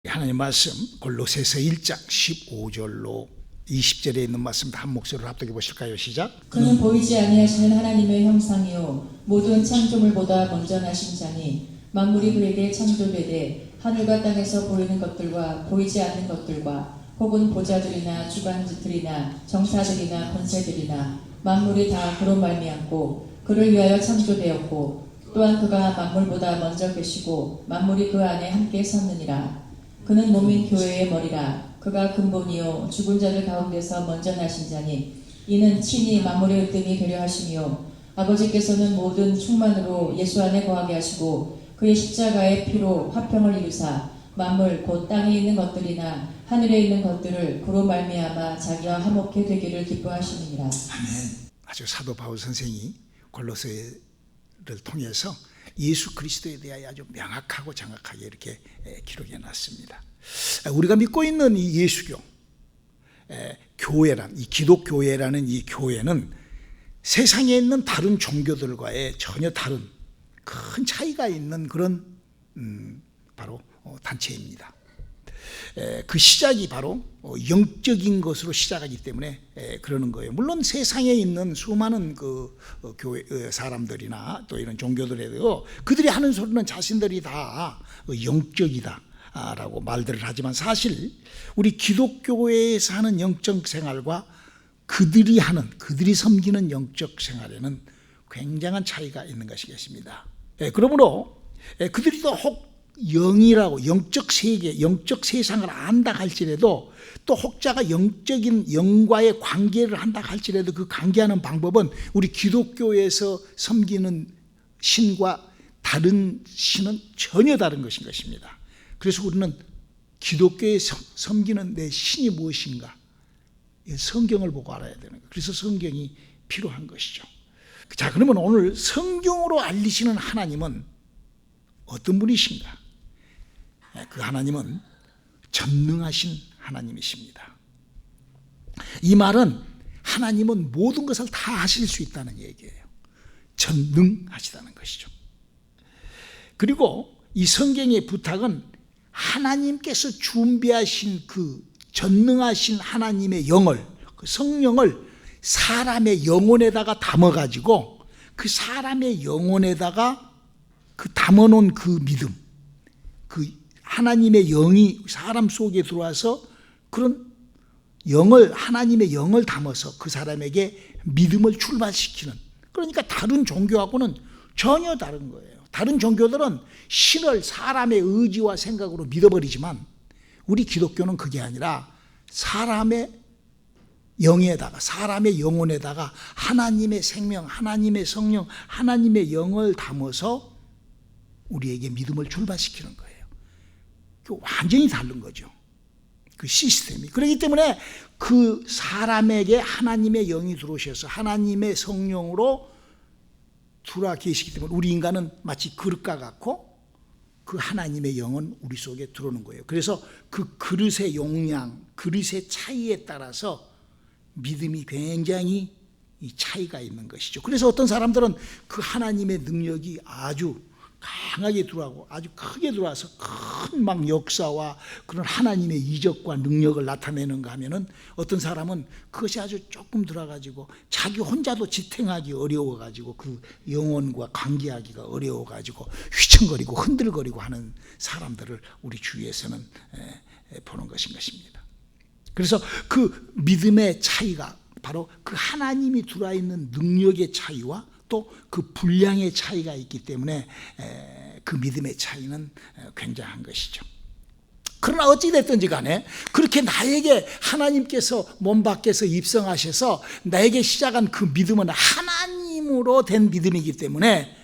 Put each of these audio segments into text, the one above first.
하나님 말씀 골로새서 1장 15절로 20절에 있는 말씀 한 목소리로 합독해 보실까요? 시작. 그는 보이지 아니하시는 하나님의 형상이요 모든 창조물보다 먼저 나신 자니 만물이 그에게 창조되되 하늘과 땅에서 보이는 것들과 보이지 않는 것들과 혹은 보좌들이나 주관들이나 정사들이나 권세들이나 만물이 다 그로 말미암고 그를 위하여 창조되었고 또한 그가 만물보다 먼저 계시고 만물이 그 안에 함께 섰느니라. 그는 몸인 교회의 머리라. 그가 근본이요 죽은 자들 가운데서 먼저 나신 자니 이는 친히 만물의 으뜸이 되려 하시며 아버지께서는 모든 충만으로 예수 안에 거하게 하시고 그의 십자가의 피로 화평을 이루사 만물 곧 땅에 있는 것들이나 하늘에 있는 것들을 그로 말미암아 자기와 화목해 되기를 기뻐하시느니라. 아멘. 아주 사도 바울 선생이 골로새를 통해서 예수 그리스도에 대하여 아주 명확하고 정확하게 이렇게 기록해 놨습니다. 우리가 믿고 있는 이 예수교, 교회란, 이 기독교회라는 이 교회는 세상에 있는 다른 종교들과의 전혀 다른 큰 차이가 있는 그런 바로 단체입니다. 그 시작이 바로 영적인 것으로 시작하기 때문에 그러는 거예요. 물론 세상에 있는 수많은 그 교회 사람들이나 또 이런 종교들에도 그들이 하는 소리는 자신들이 다 영적이다라고 말들을 하지만 사실 우리 기독교회에서 하는 영적 생활과 그들이 섬기는 영적 생활에는 굉장한 차이가 있는 것이겠습니다. 그러므로 그들이 또 혹 영이라고 영적 세계, 영적 세상을 안다 할지라도 또 혹자가 영적인 영과의 관계를 한다 할지라도 그 관계하는 방법은 우리 기독교에서 섬기는 신과 다른 신은 전혀 다른 것인 것입니다. 그래서 우리는 기독교에 섬기는 내 신이 무엇인가? 성경을 보고 알아야 되는 거예요. 그래서 성경이 필요한 것이죠. 자, 그러면 오늘 성경으로 알리시는 하나님은 어떤 분이신가? 그 하나님은 전능하신 하나님이십니다. 이 말은 하나님은 모든 것을 다 하실 수 있다는 얘기예요. 전능하시다는 것이죠. 그리고 이 성경의 부탁은 하나님께서 준비하신 그 전능하신 하나님의 영을, 그 성령을 사람의 영혼에다가 담아가지고 그 사람의 영혼에다가 그 담아놓은 그 믿음, 그 하나님의 영이 사람 속에 들어와서 그런 영을, 하나님의 영을 담아서 그 사람에게 믿음을 출발시키는, 그러니까 다른 종교하고는 전혀 다른 거예요. 다른 종교들은 신을 사람의 의지와 생각으로 믿어버리지만 우리 기독교는 그게 아니라 사람의 영에다가, 사람의 영혼에다가 하나님의 생명, 하나님의 성령, 하나님의 영을 담아서 우리에게 믿음을 출발시키는 거예요. 완전히 다른 거죠. 그 시스템이. 그렇기 때문에 그 사람에게 하나님의 영이 들어오셔서 하나님의 성령으로 들어와 계시기 때문에 우리 인간은 마치 그릇과 같고 그 하나님의 영은 우리 속에 들어오는 거예요. 그래서 그 그릇의 용량, 그릇의 차이에 따라서 믿음이 굉장히 이 차이가 있는 것이죠. 그래서 어떤 사람들은 그 하나님의 능력이 아주 강하게 들어가고 아주 크게 들어와서 큰 막 역사와 그런 하나님의 이적과 능력을 나타내는가 하면은 어떤 사람은 그것이 아주 조금 들어가지고 자기 혼자도 지탱하기 어려워가지고 그 영혼과 관계하기가 어려워가지고 휘청거리고 흔들거리고 하는 사람들을 우리 주위에서는 보는 것입니다. 그래서 그 믿음의 차이가 바로 그 하나님이 들어와 있는 능력의 차이와 또 그 분량의 차이가 있기 때문에 그 믿음의 차이는 굉장한 것이죠. 그러나 어찌됐든지 간에 그렇게 나에게 하나님께서 몸 밖에서 입성하셔서 나에게 시작한 그 믿음은 하나님으로 된 믿음이기 때문에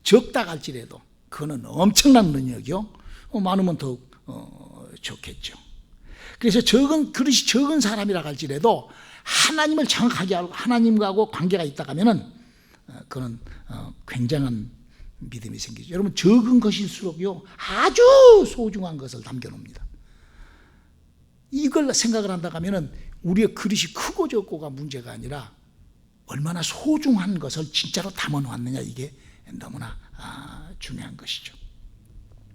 적다 할지라도 그거는 엄청난 능력이요. 많으면 더욱 좋겠죠. 그래서 그릇이 적은 사람이라 할지라도 하나님을 정확하게 알고 하나님하고 관계가 있다 하면은 그건 굉장한 믿음이 생기죠. 여러분, 적은 것일수록요 아주 소중한 것을 남겨놓습니다. 이걸 생각을 한다 하면은 우리의 그릇이 크고 적고가 문제가 아니라 얼마나 소중한 것을 진짜로 담아놓았느냐, 이게 너무나 중요한 것이죠.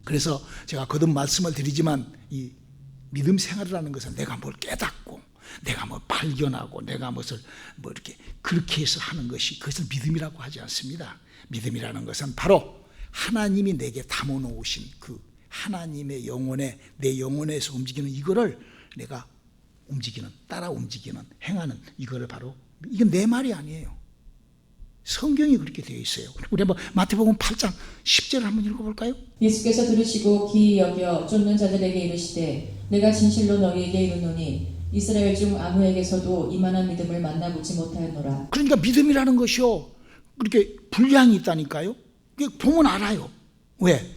그래서 제가 거듭 말씀을 드리지만 이 믿음 생활이라는 것은 내가 뭘 깨닫고 내가 뭘 발견하고 내가 무엇을 뭐 이렇게 그렇게 해서 하는 것이 그것을 믿음이라고 하지 않습니다. 믿음이라는 것은 바로 하나님이 내게 담아 놓으신 그 하나님의 영혼에 내 영혼에서 움직이는 이거를 내가 움직이는 따라 움직이는 행하는 이거를 바로 이건 내 말이 아니에요. 성경이 그렇게 되어 있어요. 우리 한번 마태복음 8장 10절을 한번 읽어볼까요? 예수께서 들으시고 기이 여겨 쫓는 자들에게 이르시되 내가 진실로 너희에게 이르노니 이스라엘 중 아무에게서도 이만한 믿음을 만나보지 못하였노라. 그러니까 믿음이라는 것이요 그렇게 분량이 있다니까요. 보면 알아요. 왜?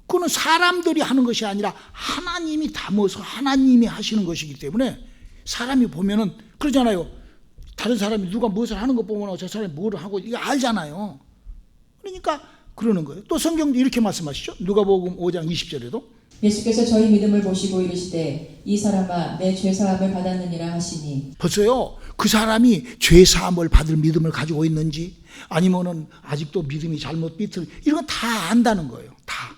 그거는 사람들이 하는 것이 아니라 하나님이 담아서 하나님이 하시는 것이기 때문에 사람이 보면은 그러잖아요. 다른 사람이 누가 무엇을 하는 거 보면 저 사람이 뭘 하고 이거 알잖아요. 그러니까 그러는 거예요. 또 성경도 이렇게 말씀하시죠. 누가복음 5장 20절에도 예수께서 저희 믿음을 보시고 이르시되 이 사람아 내 죄사함을 받았느니라 하시니 벌써요 그 사람이 죄사함을 받을 믿음을 가지고 있는지 아니면은 아직도 믿음이 잘못 비틀 이런 건 다 안다는 거예요. 다.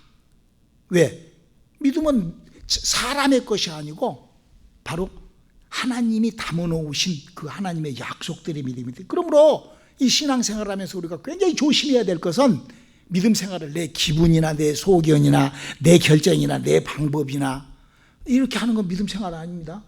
왜? 믿음은 사람의 것이 아니고 바로 하나님이 담아 놓으신 그 하나님의 약속들의 믿음이다. 그러므로 이 신앙생활을 하면서 우리가 굉장히 조심해야 될 것은 믿음 생활을 내 기분이나 내 소견이나 내 결정이나 내 방법이나 이렇게 하는 건 믿음 생활 아닙니다.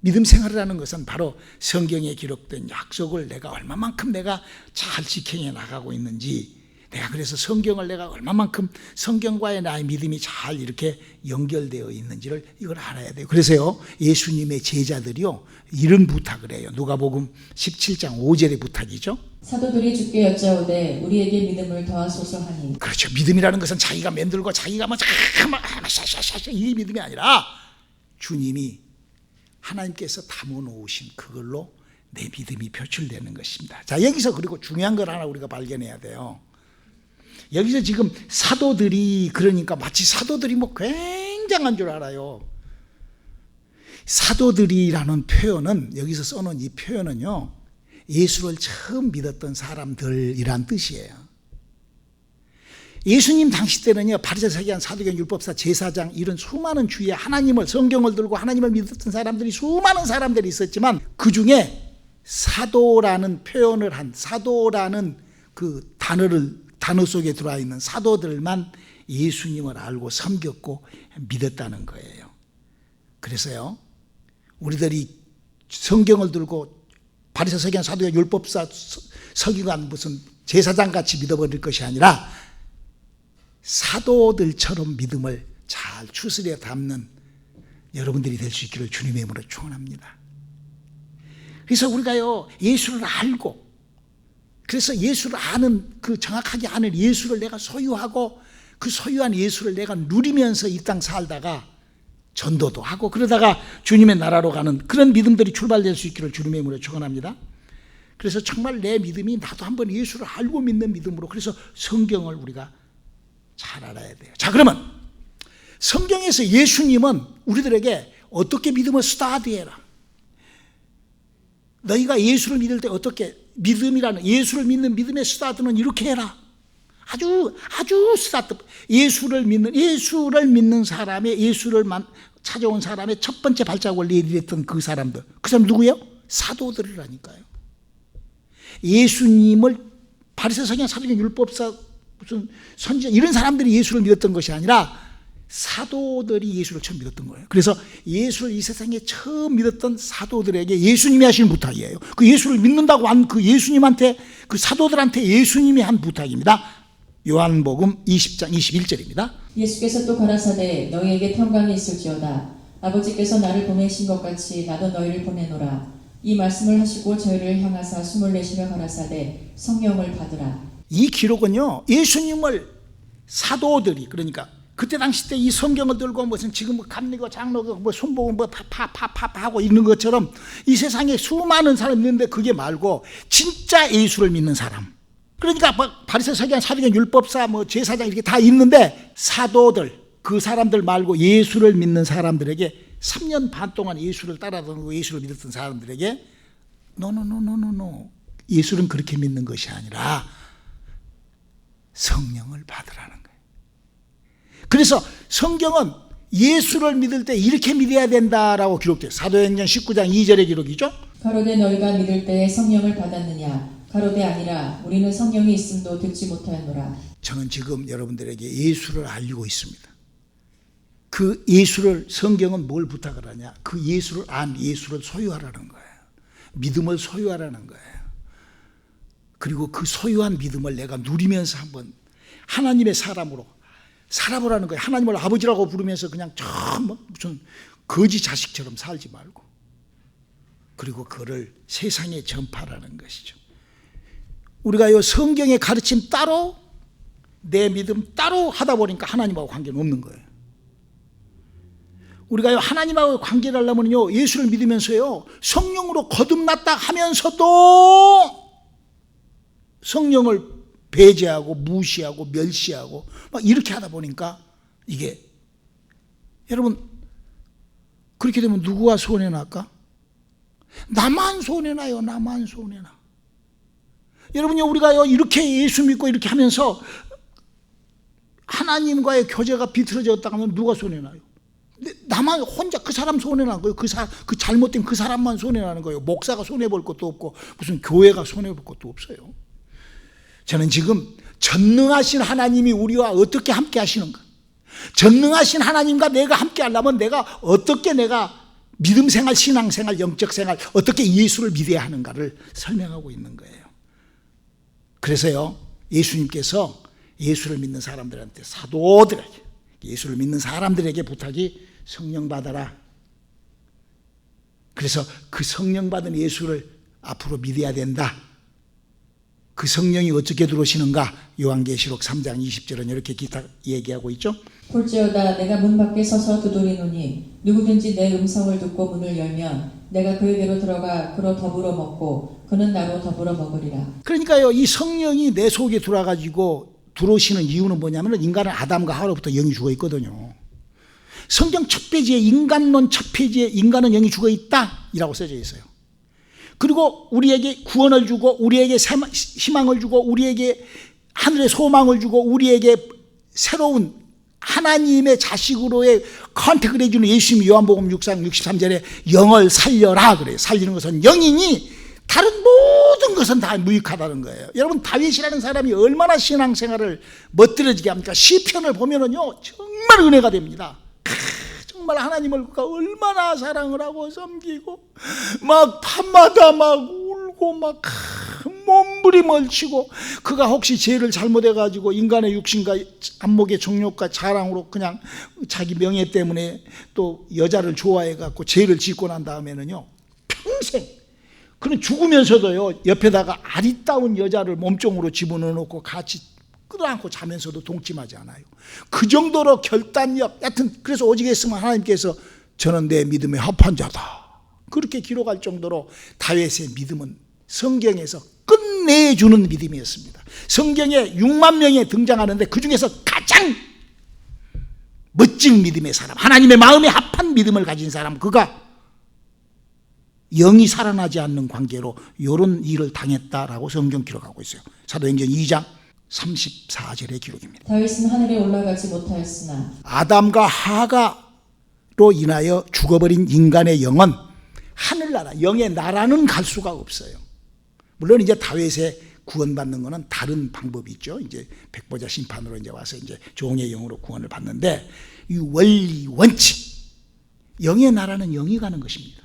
믿음 생활이라는 것은 바로 성경에 기록된 약속을 내가 얼마만큼 내가 잘 지켜내 나가고 있는지 내가 그래서 성경을 내가 얼마만큼 성경과의 나의 믿음이 잘 이렇게 연결되어 있는지를 이걸 알아야 돼요. 그래서요 예수님의 제자들이요 이런 부탁을 해요. 누가복음 17장 5절의 부탁이죠. 사도들이 주께 여짜오되 우리에게 믿음을 더하소서 하니. 그렇죠. 믿음이라는 것은 자기가 만들고 자기가 이 믿음이 아니라 주님이 하나님께서 담아 놓으신 그걸로 내 믿음이 표출되는 것입니다. 자 여기서 그리고 중요한 걸 하나 우리가 발견해야 돼요. 여기서 지금 사도들이 그러니까 마치 사도들이 뭐 굉장한 줄 알아요. 사도들이라는 표현은 여기서 써놓은 이 표현은요 예수를 처음 믿었던 사람들이란 뜻이에요. 예수님 당시 때는요 바리새 서기관 사두개인 율법사 제사장 이런 수많은 주위에 하나님을 성경을 들고 하나님을 믿었던 사람들이 수많은 사람들이 있었지만 그 중에 사도라는 표현을 한 사도라는 그 단어 속에 들어와 있는 사도들만 예수님을 알고 섬겼고 믿었다는 거예요. 그래서요 우리들이 성경을 들고 바리새 서기관 사두개인 율법사 서기관 무슨 제사장같이 믿어버릴 것이 아니라 사도들처럼 믿음을 잘 추스려 담는 여러분들이 될 수 있기를 주님의 이름으로 축원합니다. 그래서 우리가요 예수를 알고 그래서 예수를 아는 그 정확하게 아는 예수를 내가 소유하고 그 소유한 예수를 내가 누리면서 이 땅 살다가 전도도 하고 그러다가 주님의 나라로 가는 그런 믿음들이 출발될 수 있기를 주님의 이름으로 축원합니다. 그래서 정말 내 믿음이 나도 한번 예수를 알고 믿는 믿음으로 그래서 성경을 우리가 잘 알아야 돼요. 자 그러면 성경에서 예수님은 우리들에게 어떻게 믿음을 스타디해라. 너희가 예수를 믿을 때 어떻게 믿음이라는 예수를 믿는 믿음의 스타트는 이렇게 해라. 아주 스타트 예수를 믿는 사람의 예수를 찾아온 사람의 첫 번째 발자국을 내디뎠던 그 사람들 그 사람 누구예요? 사도들이라니까요. 예수님을 바리새 서기관 사두개인 율법사 무슨 선지자 이런 사람들이 예수를 믿었던 것이 아니라 사도들이 예수를 처음 믿었던 거예요. 그래서 예수를 이 세상에 처음 믿었던 사도들에게 예수님이 하시는 부탁이에요. 그 예수를 믿는다고 한 그 예수님한테 그 사도들한테 예수님이 한 부탁입니다. 요한복음 20장 21절입니다. 예수께서 또 가라사대 너희에게 평강이 있을지어다. 아버지께서 나를 보내신 것 같이 나도 너희를 보내노라. 이 말씀을 하시고 저희를 향하사 숨을 내쉬며 가라사대 성령을 받으라. 이 기록은요 예수님을 사도들이 그러니까 그때 당시 때 이 성경을 들고 무슨 지금 감리고 장로고 뭐 손보고 뭐 파파파파 하고 있는 것처럼 이 세상에 수많은 사람이 있는데 그게 말고 진짜 예수를 믿는 사람 그러니까 바리새 서기관 사두개인 율법사 뭐 제사장 이렇게 다 있는데 사도들 그 사람들 말고 예수를 믿는 사람들에게 3년 반 동안 예수를 따라다니고 예수를 믿었던 사람들에게 노 예수는 그렇게 믿는 것이 아니라 성령을 받으라는 거예요. 그래서 성경은 예수를 믿을 때 이렇게 믿어야 된다라고 기록돼요. 사도행전 19장 2절의 기록이죠. 가로되 너희가 믿을 때에 성령을 받았느냐? 가로되 아니라 우리는 성령이 있음도 듣지 못하였노라. 저는 지금 여러분들에게 예수를 알리고 있습니다. 그 예수를, 성경은 뭘 부탁을 하냐? 그 예수를 예수를 소유하라는 거예요. 믿음을 소유하라는 거예요. 그리고 그 소유한 믿음을 내가 누리면서 한번 하나님의 사람으로 살아보라는 거예요. 하나님을 아버지라고 부르면서 그냥 무슨 거지 자식처럼 살지 말고, 그리고 그를 세상에 전파하라는 것이죠. 우리가 이 성경의 가르침 따로 내 믿음 따로 하다 보니까 하나님하고 관계는 없는 거예요. 우리가 하나님하고 관계를 하려면요, 예수를 믿으면서요, 성령으로 거듭났다 하면서도 성령을 배제하고 무시하고 멸시하고 막 이렇게 하다 보니까 이게, 여러분, 그렇게 되면 누구가 손해날까? 나만 손해나요. 나만 손해나. 여러분요, 우리가요 이렇게 예수 믿고 이렇게 하면서 하나님과의 교제가 비틀어졌다 하면 누가 손해나요? 나만 혼자, 그 사람 손해나는 거예요. 그 잘못된 그 사람만 손해나는 거예요. 목사가 손해볼 것도 없고 무슨 교회가 손해볼 것도 없어요. 저는 지금 전능하신 하나님이 우리와 어떻게 함께 하시는가, 전능하신 하나님과 내가 함께 하려면 내가 어떻게, 내가 믿음 생활, 신앙 생활, 영적 생활, 어떻게 예수를 믿어야 하는가를 설명하고 있는 거예요. 그래서요, 예수님께서 예수를 믿는 사람들한테, 사도들에게, 예수를 믿는 사람들에게 부탁이 성령 받아라. 그래서 그 성령 받은 예수를 앞으로 믿어야 된다. 그 성령이 어떻게 들어오시는가? 요한계시록 3장 20절은 이렇게 기타 얘기하고 있죠. 볼지어다 내가 문 밖에 서서 두드리노니 누구든지 내 음성을 듣고 문을 열면 내가 그에게로 들어가 그로 더불어 먹고 그는 나로 더불어 먹으리라. 그러니까요, 이 성령이 내 속에 들어와가지고 들어오시는 이유는 뭐냐면, 인간은 아담과 하와로부터 영이 죽어 있거든요. 성경 첫 페이지에, 인간론 첫 페이지에 인간은 영이 죽어 있다 이라고 써져 있어요. 그리고 우리에게 구원을 주고, 우리에게 희망을 주고, 우리에게 하늘의 소망을 주고, 우리에게 새로운 하나님의 자식으로의 컨택을 해주는 예수님이 요한복음 6장 63절에 영을 살려라 그래요. 살리는 것은 영이니 다른 모든 것은 다 무익하다는 거예요. 여러분, 다윗이라는 사람이 얼마나 신앙생활을 멋들어지게 합니까? 시편을 보면은요, 정말 은혜가 됩니다. 정말 하나님을 그가 얼마나 사랑을 하고 섬기고, 막 밤마다 막 울고 막 몸부림을 치고, 그가 혹시 죄를 잘못해가지고 인간의 육신과 안목의 정욕과 자랑으로 그냥 자기 명예 때문에 또 여자를 좋아해갖고 죄를 짓고 난 다음에는요, 평생 그는 죽으면서도요, 옆에다가 아리따운 여자를 몸종으로 집어넣어 놓고 같이 끌어안고 자면서도 동침하지 않아요. 그 정도로 결단력, 하여튼 그래서 오직 했으면 하나님께서 저는 내 믿음에 합한 자다, 그렇게 기록할 정도로 다윗의 믿음은 성경에서 끝내주는 믿음이었습니다. 성경에 6만 명이 등장하는데 그 중에서 가장 멋진 믿음의 사람, 하나님의 마음에 합한 믿음을 가진 사람, 그가 영이 살아나지 않는 관계로 이런 일을 당했다라고 성경 기록하고 있어요. 사도행전 2장 34절의 기록입니다. 다윗은 하늘에 올라가지 못하였으나 아담과 하가로 인하여 죽어버린 인간의 영은 하늘나라, 영의 나라는 갈 수가 없어요. 물론 이제 다윗의 구원받는 것은 다른 방법이 있죠. 이제 백보자 심판으로 이제 와서 이제 종의 영으로 구원을 받는데, 이 원리, 원칙, 영의 나라는 영이 가는 것입니다.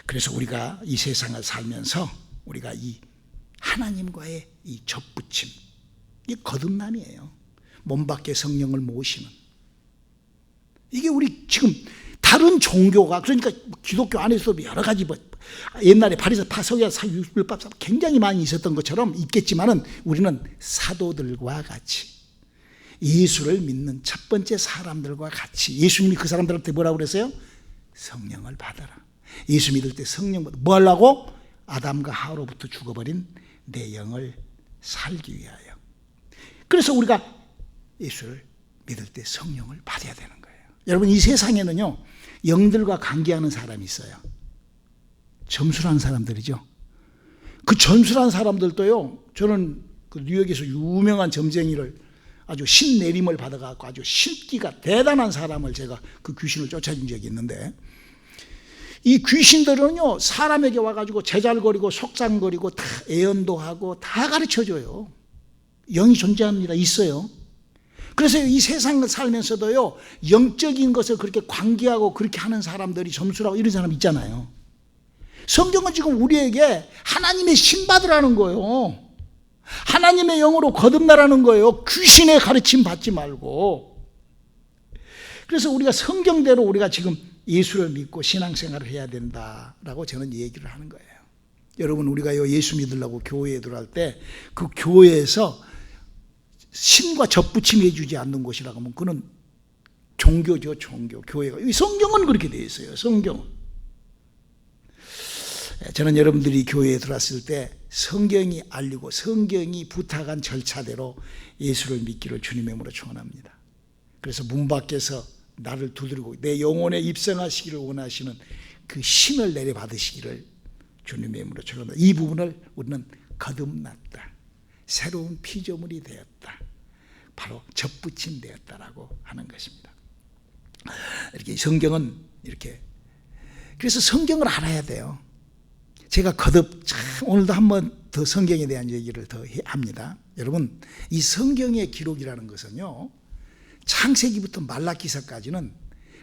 그래서 우리가 이 세상을 살면서 우리가 이 하나님과의 이 접붙임, 이게 거듭남이에요. 몸 밖에 성령을 모시는, 이게 우리 지금 다른 종교가, 그러니까 기독교 안에서도 여러 가지 옛날에 바리새 파석야 율법 굉장히 많이 있었던 것처럼 있겠지만은, 우리는 사도들과 같이 예수를 믿는 첫 번째 사람들과 같이, 예수님이 그 사람들한테 뭐라고 그랬어요? 성령을 받아라. 예수 믿을 때 성령 뭐 하려고? 아담과 하와로부터 죽어버린 내 영을 살기 위하여. 그래서 우리가 예수를 믿을 때 성령을 받아야 되는 거예요. 여러분, 이 세상에는요, 영들과 관계하는 사람이 있어요. 점술하는 사람들이죠. 그 점술하는 사람들도요, 저는 그 뉴욕에서 유명한 점쟁이를 아주 신내림을 받아갖고 아주 신기가 대단한 사람을 제가 그 귀신을 쫓아준 적이 있는데, 이 귀신들은요 사람에게 와가지고 제잘거리고 속상거리고 다 애연도 하고 다 가르쳐줘요. 영이 존재합니다. 있어요. 그래서 이 세상을 살면서도요 영적인 것을 그렇게 관계하고 그렇게 하는 사람들이 점수라고 이런 사람 있잖아요. 성경은 지금 우리에게 하나님의 신 받으라는 거예요. 하나님의 영으로 거듭나라는 거예요. 귀신의 가르침 받지 말고. 그래서 우리가 성경대로 우리가 지금 예수를 믿고 신앙생활을 해야 된다라고 저는 얘기를 하는 거예요. 여러분, 우리가 예수 믿으려고 교회에 들어갈 때 그 교회에서 신과 접붙임 해주지 않는 곳이라고 하면 그건 종교죠. 종교. 교회가. 성경은 그렇게 되어 있어요. 성경은. 저는 여러분들이 교회에 들어왔을 때 성경이 알리고 성경이 부탁한 절차대로 예수를 믿기를 주님의 이름으로 축원합니다. 그래서 문 밖에서 나를 두드리고 내 영혼에 입성하시기를 원하시는 그 신을 내려받으시기를 주님의 이름으로 축원합니다. 이 부분을 우리는 거듭났다, 새로운 피조물이 되었다, 바로 접붙임 되었다라고 하는 것입니다. 이렇게 성경은 이렇게, 그래서 성경을 알아야 돼요. 제가 거듭 오늘도 한번 더 성경에 대한 얘기를 더 합니다. 여러분, 이 성경의 기록이라는 것은요 창세기부터 말라기서까지는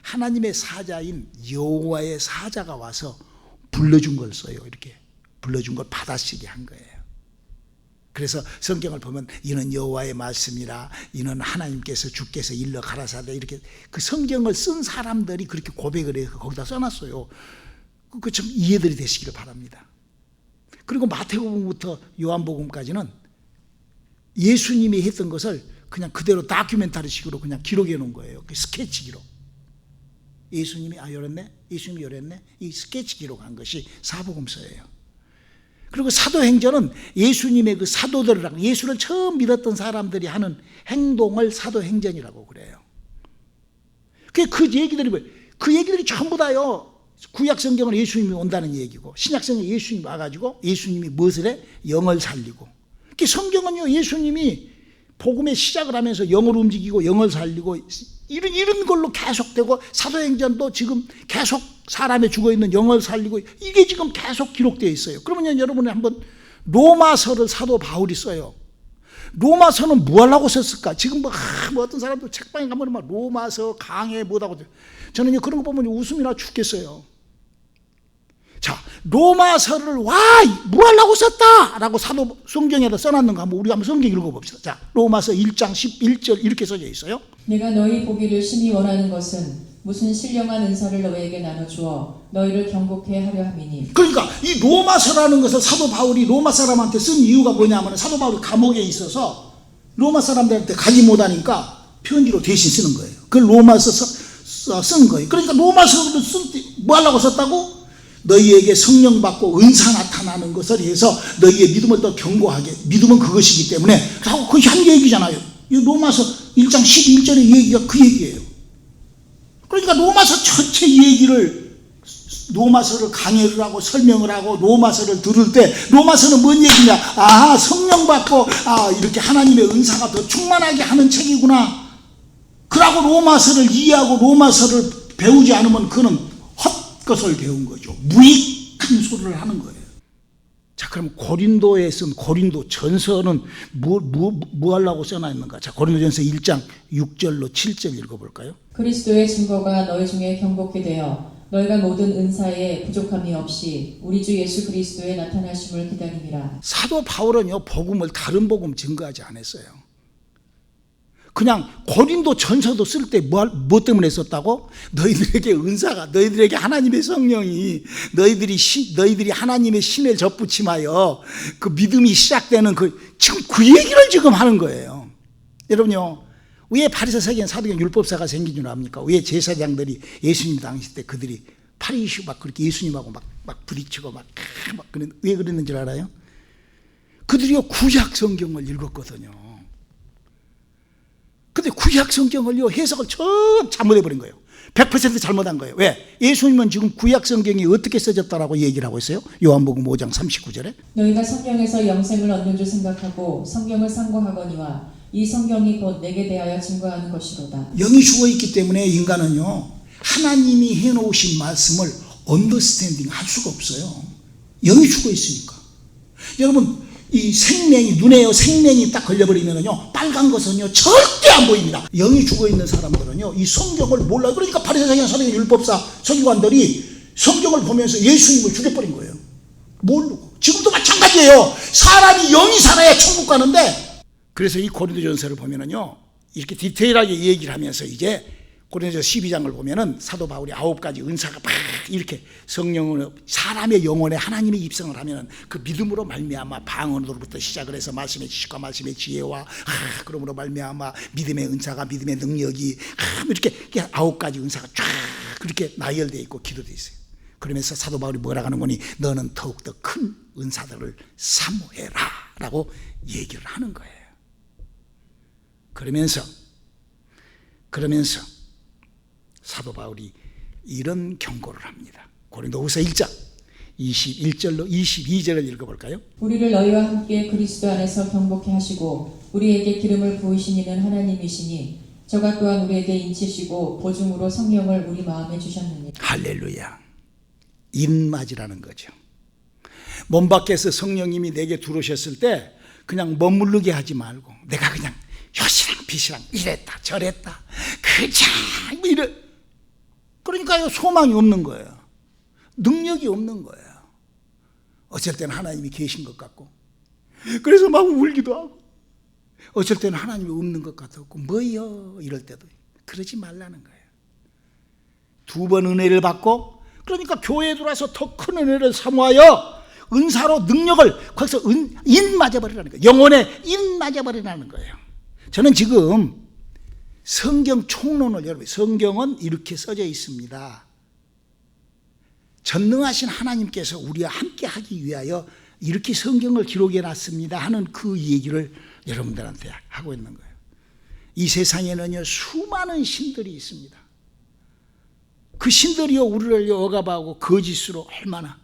하나님의 사자인 여호와의 사자가 와서 불러준 걸 써요. 이렇게 불러준 걸 받아쓰게 한 거예요. 그래서 성경을 보면 이는 여호와의 말씀이라, 이는 하나님께서 주께서 일러 가라사대, 이렇게 그 성경을 쓴 사람들이 그렇게 고백을 해서 거기다 써놨어요. 그 좀 이해들이 되시기를 바랍니다. 그리고 마태복음부터 요한복음까지는 예수님이 했던 것을 그냥 그대로 다큐멘터리식으로 그냥 기록해 놓은 거예요. 그 스케치 기록. 예수님이 이랬네, 예수님이 이랬네, 이 스케치 기록한 것이 사복음서예요. 그리고 사도행전은 예수님의 그 사도들이랑 예수를 처음 믿었던 사람들이 하는 행동을 사도행전이라고 그래요. 그 얘기들이 뭐예요? 그 얘기들이 전부 다요 구약 성경은 예수님이 온다는 얘기고, 신약 성경은 예수님이 와가지고 예수님이 무엇을 해? 영을 살리고. 성경은요 예수님이 복음의 시작을 하면서 영을 움직이고 영을 살리고 이런 걸로 계속되고, 사도행전도 지금 계속 사람의 죽어있는 영을 살리고, 이게 지금 계속 기록되어 있어요. 그러면 여러분이 한번 로마서를 사도 바울이 써요. 로마서는 뭐 하려고 썼을까? 지금 뭐 어떤 사람도 책방에 가면 막 로마서 강해 뭐다고. 저는 그런 거 보면 웃음이 나 죽겠어요. 자, 로마서를 뭐 하려고 썼다 라고 사도 성경에다 써놨는 거 한번 우리 한번 성경 읽어봅시다. 자, 로마서 1장 11절 이렇게 써져 있어요. 내가 너희 보기를 심히 원하는 것은 무슨 신령한 은사를 너희에게 나눠주어 너희를 경고케 하려 함이니. 그러니까 이 로마서라는 것을 사도 바울이 로마 사람한테 쓴 이유가 뭐냐면, 사도 바울이 감옥에 있어서 로마 사람들한테 가지 못하니까 편지로 대신 쓰는 거예요. 그걸 로마서 쓴 거예요. 그러니까 로마서를 쓸 때 뭐 하려고 썼다고? 너희에게 성령 받고 은사 나타나는 것을 해서 너희의 믿음을 더 견고하게, 믿음은 그것이기 때문에 하고 그것이 한 얘기잖아요. 이 로마서 1장 11절의 얘기가 그 얘기예요. 그러니까 로마서 전체 얘기를, 로마서를 강의를 하고 설명을 하고 로마서를 들을 때 로마서는 뭔 얘기냐, 성령 받고 이렇게 하나님의 은사가 더 충만하게 하는 책이구나. 그러고 로마서를 이해하고 로마서를 배우지 않으면 그는 헛것을 배운 거죠. 무익한 소리를 하는 거예요. 자, 그럼 고린도에 쓴 고린도 전서는 뭐 하려고 써놨는가? 자, 고린도전서 1장 6절로 7절 읽어볼까요? 그리스도의 증거가 너희 중에 경고케 되어 너희가 모든 은사에 부족함이 없이 우리 주 예수 그리스도의 나타나심을 기다림이라. 사도 바울은요 복음을 다른 복음 증거하지 않았어요. 그냥 고린도 전서도 쓸 때 뭐 때문에 썼다고? 너희들에게 은사가, 너희들에게 하나님의 성령이, 너희들이 하나님의 신을 접붙임하여 그 믿음이 시작되는 지금 그 얘기를 지금 하는 거예요. 여러분요, 왜 바리새 서기관 사두개인 율법사가 생긴 줄 압니까? 왜 제사장들이 예수님 당시 때 그들이 파리시고 막 그렇게 예수님하고 막 부딪히고 왜 그랬는 줄 알아요? 그들이요 구약 성경을 읽었거든요. 근데 구약 성경을요 해석을 척 잘못해버린 거예요. 100% 잘못한 거예요. 왜? 예수님은 지금 구약 성경이 어떻게 써졌다라고 얘기를 하고 있어요? 요한복음 5장 39절에 너희가 성경에서 영생을 얻는 줄 생각하고 성경을 상고하거니와 이 성경이 곧 내게 대하여 증거하는 것이로다. 영이 죽어있기 때문에 인간은요, 하나님이 해놓으신 말씀을 언더스탠딩 할 수가 없어요. 영이 죽어있으니까. 여러분, 이 생명이, 눈에요 생명이 딱 걸려버리면요, 빨간 것은요 절대 안 보입니다. 영이 죽어있는 사람들은요 이 성경을 몰라요. 그러니까 바리새인이나 서기관, 율법사, 서기관들이 성경을 보면서 예수님을 죽여버린 거예요. 모르고. 지금도 마찬가지예요. 사람이 영이 살아야 천국 가는데. 그래서 이 고린도전서를 보면은요 이렇게 디테일하게 얘기를 하면서 이제 고린도전서 12장을 보면은 사도 바울이 9가지 은사가 막 이렇게 성령으로 사람의 영혼에 하나님의 입성을 하면은 그 믿음으로 말미암아 방언으로부터 시작을 해서 말씀의 지식과 말씀의 지혜와 그러므로 말미암아 믿음의 은사가 믿음의 능력이 이렇게 9가지 은사가 쫙 그렇게 나열되어 있고 기도되어 있어요. 그러면서 사도 바울이 뭐라고 하는 거니? 너는 더욱더 큰 은사들을 사모해라 라고 얘기를 하는 거예요. 그러면서 사도 바울이 이런 경고를 합니다. 고린도후서 1장 21절로 22절을 읽어볼까요? 우리를 너희와 함께 그리스도 안에서 경복케 하시고 우리에게 기름을 부으신 이는 하나님이시니 저가 또한 우리에게 인치시고 보증으로 성령을 우리 마음에 주셨느니라. 할렐루야. 인맞이라는 거죠. 몸 밖에서 성령님이 내게 들어오셨을 때 그냥 머무르게 하지 말고 내가 그냥 혀시랑 빛이랑 이랬다 저랬다 그냥 이래. 그러니까요 소망이 없는 거예요. 능력이 없는 거예요. 어쩔 때는 하나님이 계신 것 같고 그래서 막 울기도 하고 어쩔 때는 하나님이 없는 것 같았고 뭐요 이럴 때도 그러지 말라는 거예요. 2번 은혜를 받고 그러니까 교회에 들어와서 더 큰 은혜를 사모하여 은사로 능력을 거기서 인 맞아버리라는 거예요. 영혼에 인 맞아버리라는 거예요. 저는 지금 성경 총론을 여러분 성경은 이렇게 써져 있습니다. 전능하신 하나님께서 우리와 함께 하기 위하여 이렇게 성경을 기록해 놨습니다 하는 그 얘기를 여러분들한테 하고 있는 거예요. 이 세상에는요 수많은 신들이 있습니다. 그 신들이요 우리를 억압하고 거짓으로 얼마나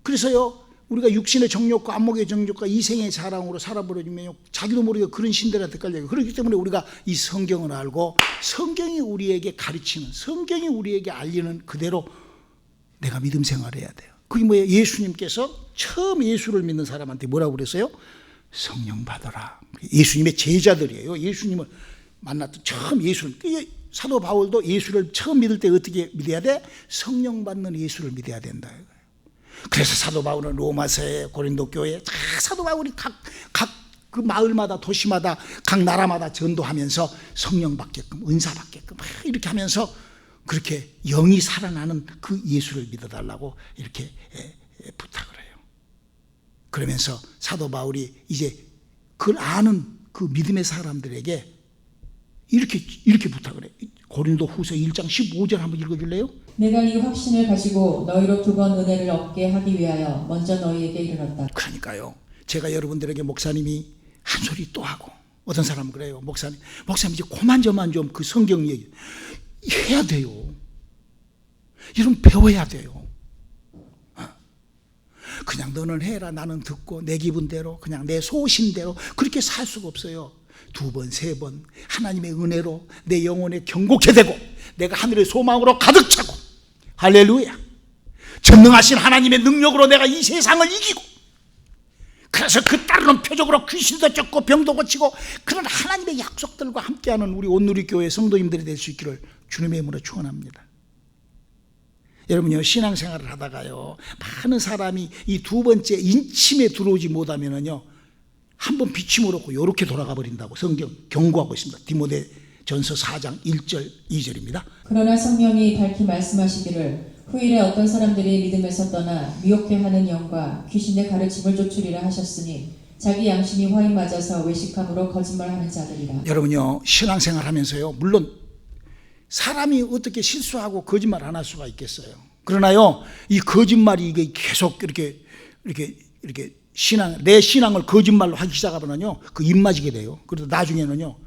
그래서요 우리가 육신의 정욕과 안목의 정욕과 이생의 자랑으로 살아버리면 자기도 모르게 그런 신들한테 깔려요. 그렇기 때문에 우리가 이 성경을 알고 성경이 우리에게 가르치는 성경이 우리에게 알리는 그대로 내가 믿음 생활해야 돼요. 그게 뭐예요? 예수님께서 처음 예수를 믿는 사람한테 뭐라고 그랬어요? 성령 받아라. 예수님의 제자들이에요. 예수님을 만났던 처음 예수를 사도 바울도 예수를 처음 믿을 때 어떻게 믿어야 돼? 성령 받는 예수를 믿어야 된다. 그래서 사도 바울은 로마서에 고린도 교회에 사도 바울이 각 그 마을마다 도시마다 각 나라마다 전도하면서 성령 받게끔 은사 받게끔 이렇게 하면서 그렇게 영이 살아나는 그 예수를 믿어달라고 이렇게 부탁을 해요. 그러면서 사도 바울이 이제 그걸 아는 그 믿음의 사람들에게 이렇게 부탁을 해요. 고린도후서 1장 15절 한번 읽어줄래요? 내가 이 확신을 가지고 너희로 2번 은혜를 얻게 하기 위하여 먼저 너희에게 이르렀다. 그러니까요. 제가 여러분들에게 목사님이 한 소리 또 하고 어떤 사람은 그래요. 목사님 이제 그만저만 좀 그 성경 얘기 해야 돼요. 여러분 배워야 돼요. 그냥 너는 해라 나는 듣고 내 기분대로 그냥 내 소신대로 그렇게 살 수가 없어요. 2번, 3번 하나님의 은혜로 내 영혼에 경고케 되고 내가 하늘의 소망으로 가득 차고 할렐루야 전능하신 하나님의 능력으로 내가 이 세상을 이기고 그래서 그 따르는 표적으로 귀신도 쫓고 병도 고치고 그런 하나님의 약속들과 함께하는 우리 온누리교회 성도님들이 될 수 있기를 주님의 이름으로 축원합니다. 여러분요 신앙생활을 하다가요 많은 사람이 이 2번째 인침에 들어오지 못하면은요 한번 비침을 얻고 이렇게 돌아가 버린다고 성경 경고하고 있습니다. 디모데전서 4장 1절 2절입니다. 그러나 성령이 밝히 말씀하시기를 후일에 어떤 사람들이 믿음에서 떠나 미혹해 하는 영과 귀신의 가르침을 쫓으리라 하셨으니 자기 양심이 화인 맞아서 외식함으로 거짓말하는 자들이라. 여러분요 신앙생활 하면서요 물론 사람이 어떻게 실수하고 거짓말 안 할 수가 있겠어요. 그러나요 이 거짓말이 이게 계속 이렇게 내 신앙을 거짓말로 하기 시작하면요 그 입맞이게 돼요. 그래서 나중에는요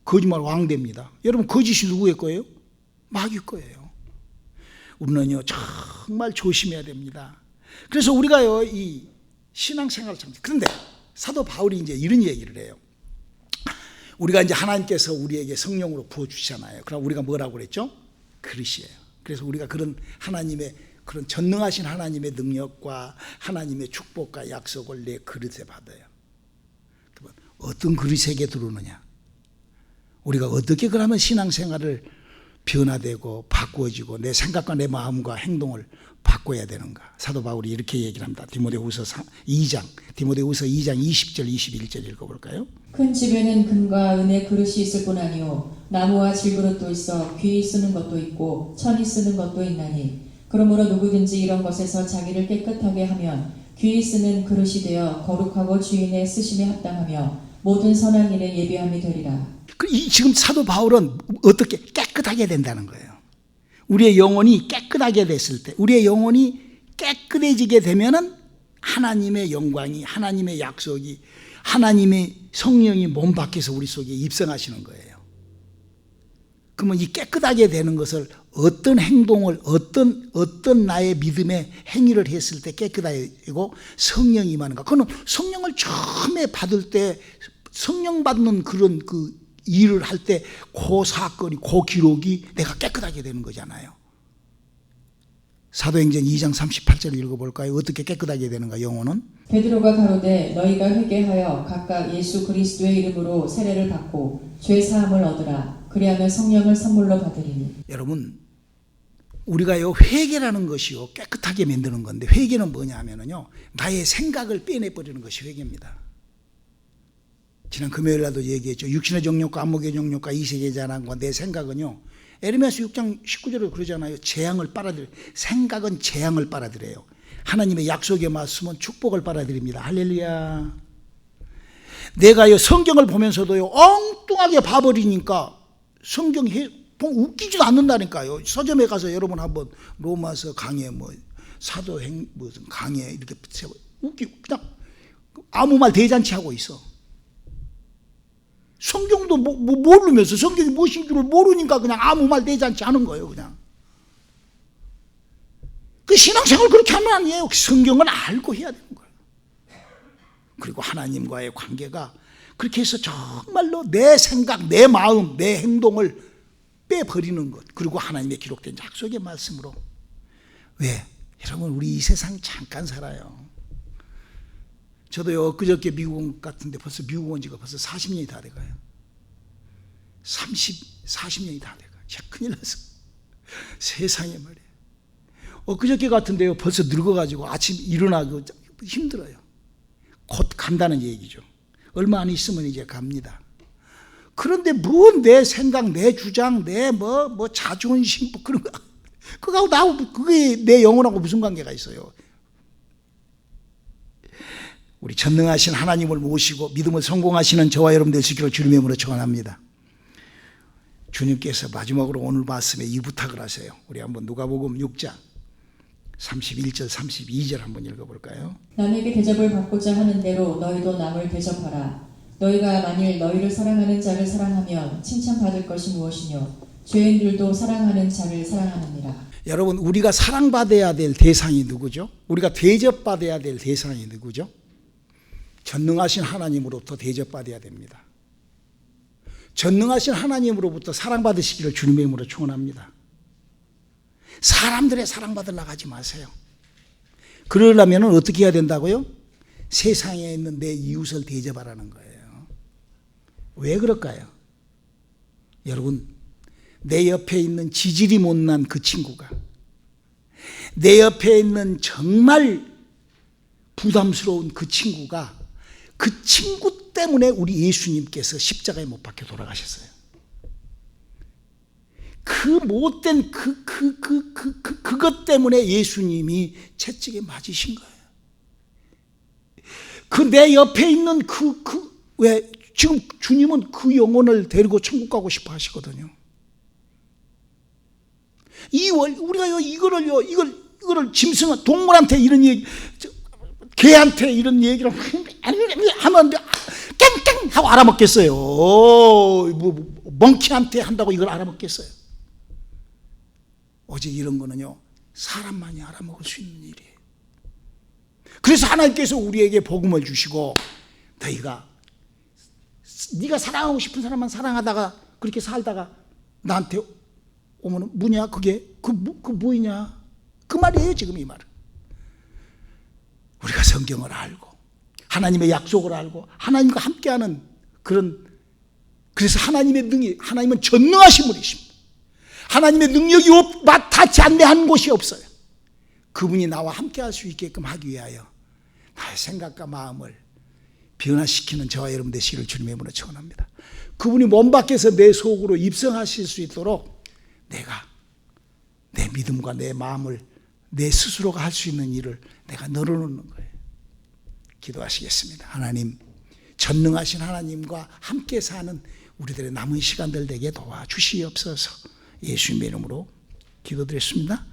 거짓말 왕됩니다. 여러분 거짓이 누구의 거예요? 마귀 거예요. 우리는요 정말 조심해야 됩니다. 그래서 우리가요 이 신앙생활을 참 그런데 사도 바울이 이제 이런 얘기를 해요. 우리가 이제 하나님께서 우리에게 성령으로 부어주시잖아요. 그럼 우리가 뭐라고 그랬죠? 그릇이에요. 그래서 우리가 그런 하나님의 그런 전능하신 하나님의 능력과 하나님의 축복과 약속을 내 그릇에 받아요. 어떤 그릇에게 들어오느냐? 우리가 어떻게 그러면 신앙생활을 변화되고 바꾸어지고 내 생각과 내 마음과 행동을 바꿔야 되는가? 사도 바울이 이렇게 얘기를 합니다. 디모데후서 2장 20절 21절 읽어볼까요? 큰 집에는 금과 은의 그릇이 있을 뿐 아니요 나무와 질그릇도 있어 귀히 쓰는 것도 있고 천이 쓰는 것도 있나니 그러므로 누구든지 이런 것에서 자기를 깨끗하게 하면 귀히 쓰는 그릇이 되어 거룩하고 주인의 쓰심에 합당하며 모든 선한 일에 예비함이 되리라. 지금 사도 바울은 어떻게 깨끗하게 된다는 거예요. 우리의 영혼이 깨끗하게 됐을 때, 우리의 영혼이 깨끗해지게 되면은 하나님의 영광이, 하나님의 약속이, 하나님의 성령이 몸 밖에서 우리 속에 입성하시는 거예요. 그러면 이 깨끗하게 되는 것을 어떤 행동을, 어떤 나의 믿음의 행위를 했을 때 깨끗하고 성령이 임하는가? 그거는 성령을 처음에 받을 때 성령 받는 그런 그 일을 할 때 그 사건이, 그 기록이 내가 깨끗하게 되는 거잖아요. 사도행전 2장 38절 읽어볼까요? 어떻게 깨끗하게 되는가, 영혼은? 베드로가 가로되 너희가 회개하여 각각 예수 그리스도의 이름으로 세례를 받고 죄 사함을 얻으라. 그리하면 성령을 선물로 받으리니. 여러분, 우리가요 회개라는 것이요 깨끗하게 만드는 건데, 회개는 뭐냐 하면은요 나의 생각을 빼내버리는 것이 회개입니다. 지난 금요일날도 얘기했죠. 육신의 정욕과 안목의 정욕과 이색의 자랑과 내 생각은요, 에르미야서 6장 19절에 그러잖아요. 재앙을 빨아들여요. 생각은 재앙을 빨아들여요. 하나님의 약속에 맞으면 축복을 빨아들입니다. 할렐루야. 내가요 성경을 보면서도요 엉뚱하게 봐버리니까 성경 웃기지도 않는다니까요. 서점에 가서 여러분 한번 로마서 강해, 뭐 사도행 무슨 강해 이렇게 웃기고 그냥 아무 말 대잔치 하고 있어. 성경도 모르면서 성경이 무엇인 줄을 모르니까 그냥 아무 말 대잔치 하는 거예요. 그냥 그 신앙생활 그렇게 하면 아니에요. 성경을 알고 해야 되는 거예요. 그리고 하나님과의 관계가 그렇게 해서 정말로 내 생각, 내 마음, 내 행동을 빼버리는 것, 그리고 하나님의 기록된 약속의 말씀으로. 왜? 여러분, 우리 이 세상 잠깐 살아요. 저도요 엊그저께 미국 같은데 벌써 미국 온 지가 벌써 40년이 다 돼가요. 40년이 다 돼가요. 큰일 났어. 세상에 말이에요. 엊그저께 같은데요 벌써 늙어가지고 아침 일어나고 힘들어요. 곧 간다는 얘기죠. 얼마 안 있으면 이제 갑니다. 그런데 뭔 내 생각, 내 주장, 내 뭐 자존심 그런 거, 그거하고 나하고 그게 내 영혼하고 무슨 관계가 있어요? 우리 전능하신 하나님을 모시고 믿음을 성공하시는 저와 여러분 되시기를 주님의 이름으로 축원합니다. 주님께서 마지막으로 오늘 말씀에 이 부탁을 하세요. 우리 한번 누가복음 6장 31절 32절 한번 읽어볼까요? 남에게 대접을 받고자 하는 대로 너희도 남을 대접하라. 너희가 만일 너희를 사랑하는 자를 사랑하면 칭찬받을 것이 무엇이뇨? 죄인들도 사랑하는 자를 사랑하느니라. 여러분, 우리가 사랑받아야 될 대상이 누구죠? 우리가 대접받아야 될 대상이 누구죠? 전능하신 하나님으로부터 대접받아야 됩니다. 전능하신 하나님으로부터 사랑받으시기를 주님의 이름으로 축원합니다. 사람들의 사랑받으려고 하지 마세요. 그러려면 어떻게 해야 된다고요? 세상에 있는 내 이웃을 대접하라는 거예요. 왜 그럴까요? 여러분, 내 옆에 있는 지질이 못난 그 친구가, 내 옆에 있는 정말 부담스러운 그 친구가, 그 친구 때문에 우리 예수님께서 십자가에 못 박혀 돌아가셨어요. 그 못된 그것 때문에 예수님이 채찍에 맞으신 거예요. 그 내 옆에 있는 왜 지금 주님은 그 영혼을 데리고 천국 가고 싶어 하시거든요. 우리가 이거를 짐승 동물한테 이런 얘기, 개한테 이런 얘기를 하면 깽깽 하고 알아먹겠어요. 멍키한테 한다고 이걸 알아먹겠어요. 오직 이런 거는요 사람만이 알아먹을 수 있는 일이에요. 그래서 하나님께서 우리에게 복음을 주시고 너희가 네가 사랑하고 싶은 사람만 사랑하다가 그렇게 살다가 나한테 오면 뭐냐 그게 그 뭐냐 그 말이에요. 지금 이 말은 우리가 성경을 알고 하나님의 약속을 알고 하나님과 함께하는 그래서 하나님의 능력, 하나님은 전능하신 분이십니다. 하나님의 능력이 닿지 않는 곳이 없어요. 그분이 나와 함께할 수 있게끔 하기 위하여 나의 생각과 마음을 변화시키는 저와 여러분 되시기를 주님의 이름으로 축원합니다. 그분이 몸 밖에서 내 속으로 입성하실 수 있도록 내가 내 믿음과 내 마음을 내 스스로가 할 수 있는 일을 내가 늘어놓는 거예요. 기도하시겠습니다. 하나님, 전능하신 하나님과 함께 사는 우리들의 남은 시간들 되게 도와주시옵소서. 예수님의 이름으로 기도드렸습니다.